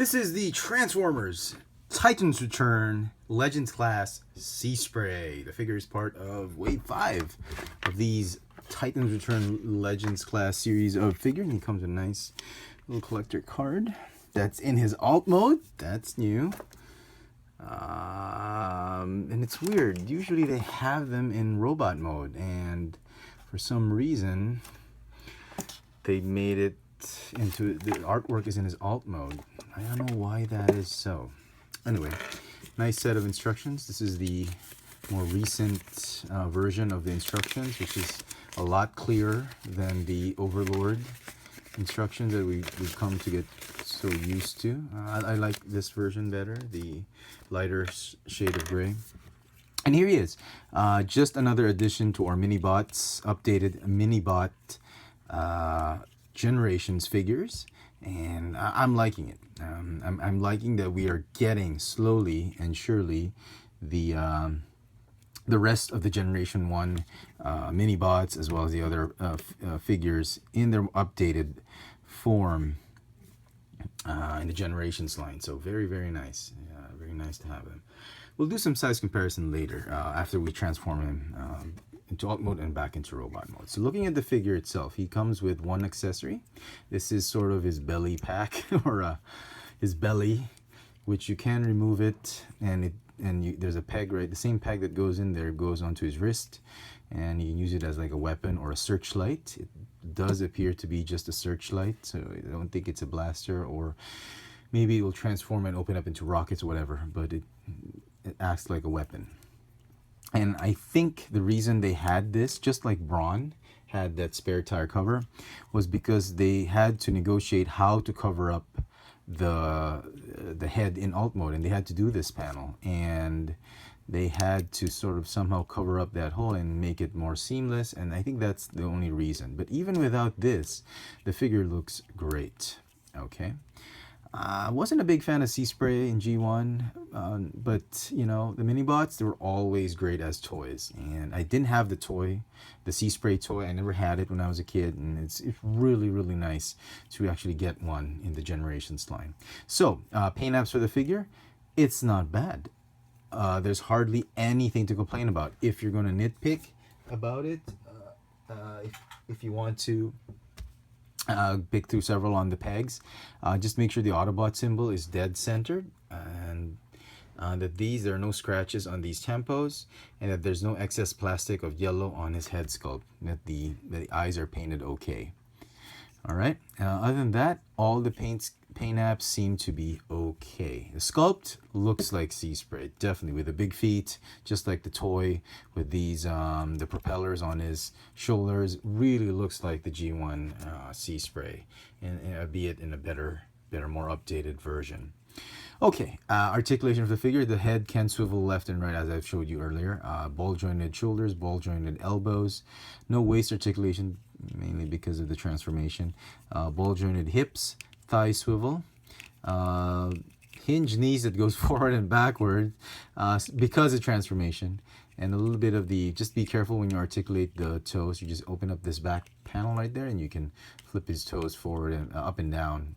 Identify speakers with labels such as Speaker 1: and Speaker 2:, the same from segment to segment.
Speaker 1: This is the Transformers Titans Return Legends Class Seaspray. The figure is part of Wave 5 of these Titans Return Legends Class series of figures. And he comes with a nice little collector card that's in his alt mode. That's new. And it's weird. Usually they have them in robot mode, and for some reason they made it into the artwork is in his alt mode. I don't know why that is so. Anyway, nice set of instructions. This is the more recent version of the instructions, which is a lot clearer than the Overlord instructions that we've come to get so used to. I like this version better, the lighter shade of gray. And here he is, just another addition to our mini-bots, updated mini-bot generations figures, and I'm liking it. I'm liking that we are getting slowly and surely the rest of the Generation 1 mini-bots, as well as the other figures in their updated form in the Generations line. So very, very nice. Very nice to have them. We'll do some size comparison later after we transform him into alt mode and back into robot mode. So looking at the figure itself, he comes with one accessory. This is sort of his belly pack, or his belly, which you can remove it, and there's a peg, right? The same peg that goes in there goes onto his wrist, and you can use it as like a weapon or a searchlight. It does appear to be just a searchlight, so I don't think it's a blaster, or maybe it will transform and open up into rockets or whatever, but it acts like a weapon. And I think the reason they had this, just like Brawn had that spare tire cover, was because they had to negotiate how to cover up the head in alt mode, and they had to do this panel, and they had to sort of somehow cover up that hole and make it more seamless, and I think that's the only reason. But even without this, the figure looks great. Okay. I wasn't a big fan of Seaspray in G1, but you know, the mini-bots, they were always great as toys, and I didn't have the toy, the Seaspray toy. I never had it when I was a kid, and it's really, really nice to actually get one in the Generations line. So, paint apps for the figure, it's not bad. There's hardly anything to complain about. If you're going to nitpick about it, if you want to pick through several on the pegs, just make sure the Autobot symbol is dead centered, and that there are no scratches on these tempos, and that there's no excess plastic of yellow on his head sculpt, that the eyes are painted okay. All right, other than that, all the paint apps seem to be okay. The sculpt looks like Seaspray, definitely, with the big feet, just like the toy, with these the propellers on his shoulders. Really looks like the G1 Seaspray, and albeit in a better, more updated version. Okay, articulation of the figure. The head can swivel left and right, as I've showed you earlier. Ball jointed shoulders, ball jointed elbows. No waist articulation, mainly because of the transformation. Ball jointed hips, thigh swivel. Hinge knees that goes forward and backward because of transformation. And a little bit of just be careful when you articulate the toes. You just open up this back panel right there, and you can flip his toes forward and up and down,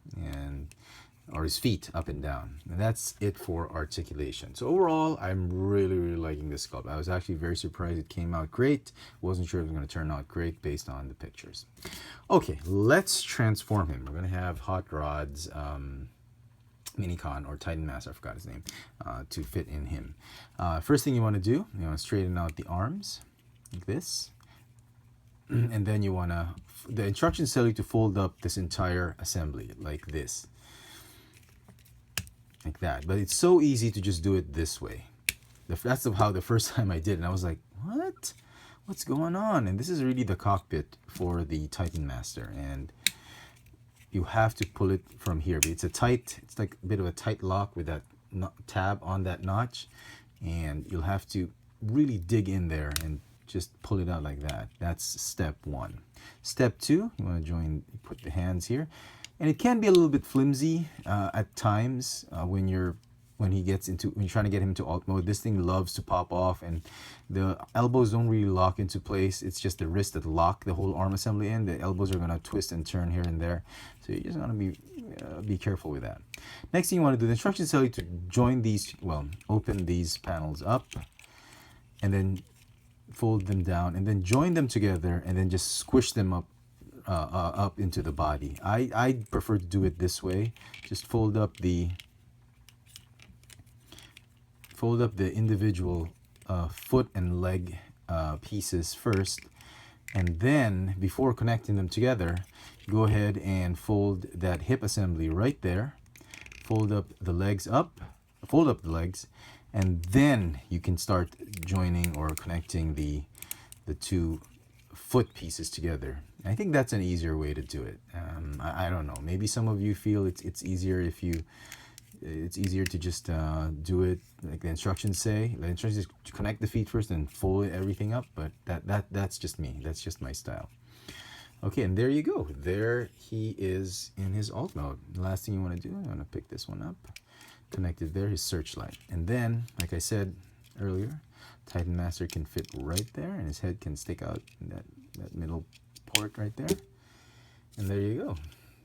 Speaker 1: or his feet up and down. And that's it for articulation. So overall, I'm really, really liking this sculpt. I was actually very surprised it came out great. Wasn't sure it was going to turn out great based on the pictures. Okay, let's transform him. We're going to have Hot Rod's Minicon, or Titan Master, I forgot his name, to fit in him. First thing you want to do, you want to straighten out the arms like this. And then you want to, the instructions tell you to fold up this entire assembly like this. Like that. But it's so easy to just do it this way. That's how the first time I did, and I was like, what? What's going on? And this is really the cockpit for the Titan Master, and you have to pull it from here. It's like a bit of a tight lock with that tab on that notch, and you'll have to really dig in there and just pull it out like that. That's step 1. Step 2, you want to put the hands here. And it can be a little bit flimsy at times when you're when you're trying to get him into alt mode, this thing loves to pop off, and the elbows don't really lock into place. It's just the wrist that lock the whole arm assembly in. The elbows are gonna twist and turn here and there, so you just want to be careful with that. Next thing you want to do, the instructions tell you to join these, open these panels up, and then fold them down, and then join them together, and then just squish them up into the body. I prefer to do it this way. Just fold up the individual foot and leg pieces first, and then before connecting them together, go ahead and fold that hip assembly right there. Fold up the legs, and then you can start joining or connecting the two foot pieces together. I think that's an easier way to do it. I don't know. Maybe some of you feel it's easier if you. It's easier to just do it like the instructions say. The instructions is to connect the feet first and fold everything up. But that's just me. That's just my style. Okay, and there you go. There he is in his alt mode. The last thing you want to do, I want to pick this one up, connect it there, his searchlight, and then, like I said earlier, Titan Master can fit right there, and his head can stick out in that middle port right there. And there you go.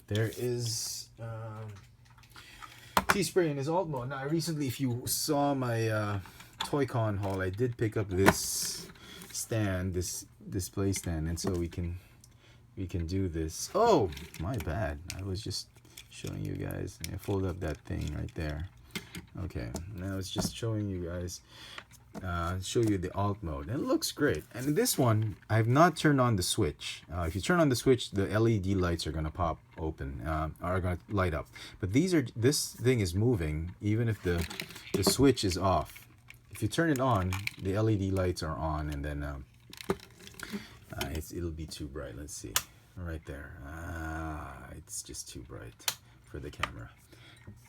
Speaker 1: There is Seaspray in his alt mode. Now, recently, if you saw my Toy-Con haul, I did pick up this stand, this display stand, and so we can do this. Oh, my bad. I was just showing you guys. I fold up that thing right there. Okay, now it's just showing you guys. Show you the alt mode, and it looks great. And this one, I have not turned on the switch. If you turn on the switch, the LED lights are gonna pop open, are gonna light up. But this thing is moving even if the switch is off. If you turn it on, the LED lights are on, and then it'll be too bright. Let's see, right there. It's just too bright for the camera.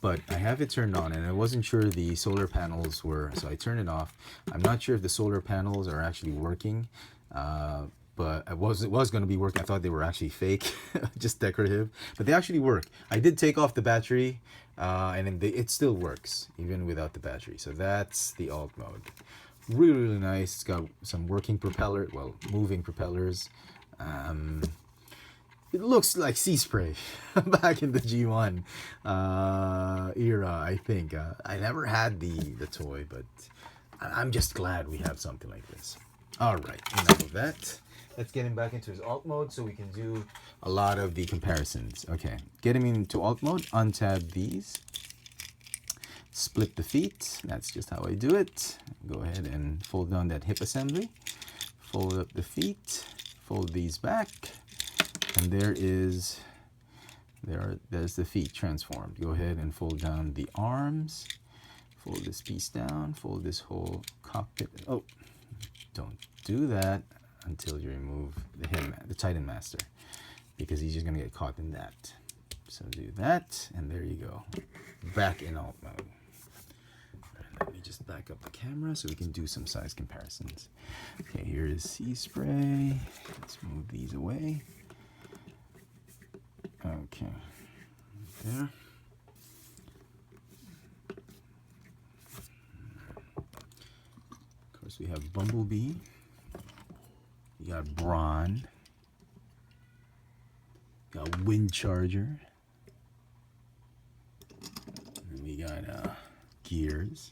Speaker 1: But I have it turned on, and I wasn't sure the solar panels were, so I turned it off. I'm not sure if the solar panels are actually working, but it was going to be working. I thought they were actually fake, just decorative, but they actually work. I did take off the battery, and it still works even without the battery. So that's the alt mode. Really, really nice. It's got some working moving propellers. It looks like Seaspray back in the G1 era, I think. I never had the toy, but I'm just glad we have something like this. All right, enough of that. Let's get him back into his alt mode so we can do a lot of the comparisons. Okay, get him into alt mode, untab these, split the feet. That's just how I do it. Go ahead and fold down that hip assembly, fold up the feet, fold these back. And there's the feet transformed. Go ahead and fold down the arms, fold this piece down, fold this whole cockpit. Oh, don't do that until you remove the Titan Master, because he's just gonna get caught in that. So do that, and there you go, back in alt mode. Let me just back up the camera so we can do some size comparisons. Okay, here is Seaspray. Let's move these away. Okay, there. Of course, we have Bumblebee. We got Brawn. We got Wind Charger. And we got Gears.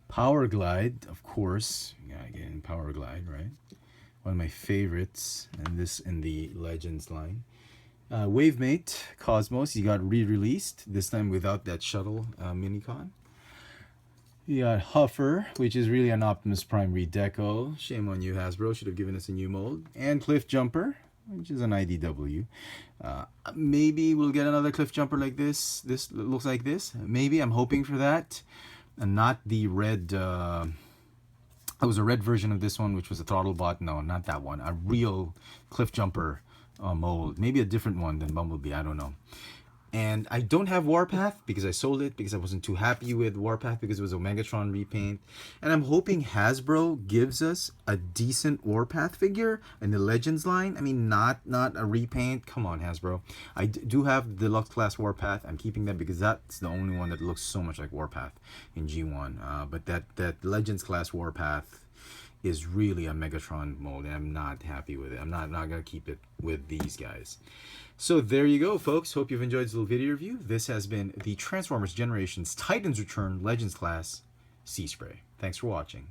Speaker 1: Power Glide, of course. You gotta get in Power Glide, right? One of my favorites, and this in the Legends line. Wavemate Cosmos, he got re-released, this time without that shuttle minicon. You got Huffer, which is really an Optimus Prime redeco. Shame on you, Hasbro, should have given us a new mold. And Cliffjumper, which is an IDW. Maybe we'll get another Cliffjumper like this. This looks like this. Maybe, I'm hoping for that. And not the red, there was a red version of this one, which was a throttle bot. No, not that one. A real Cliffjumper mold, maybe a different one than Bumblebee, I don't know. And I don't have Warpath because I sold it because I wasn't too happy with Warpath because it was a Megatron repaint. And I'm hoping Hasbro gives us a decent Warpath figure in the Legends line. I mean, not a repaint. Come on, Hasbro. I do have the Deluxe Class Warpath. I'm keeping that because that's the only one that looks so much like Warpath in G1. But that Legends Class Warpath is really a Megatron mold, and I'm not happy with it. I'm not gonna keep it with these guys. So there you go, folks. Hope you've enjoyed this little video review. This has been the Transformers Generations Titans Return Legends Class Seaspray. Thanks for watching.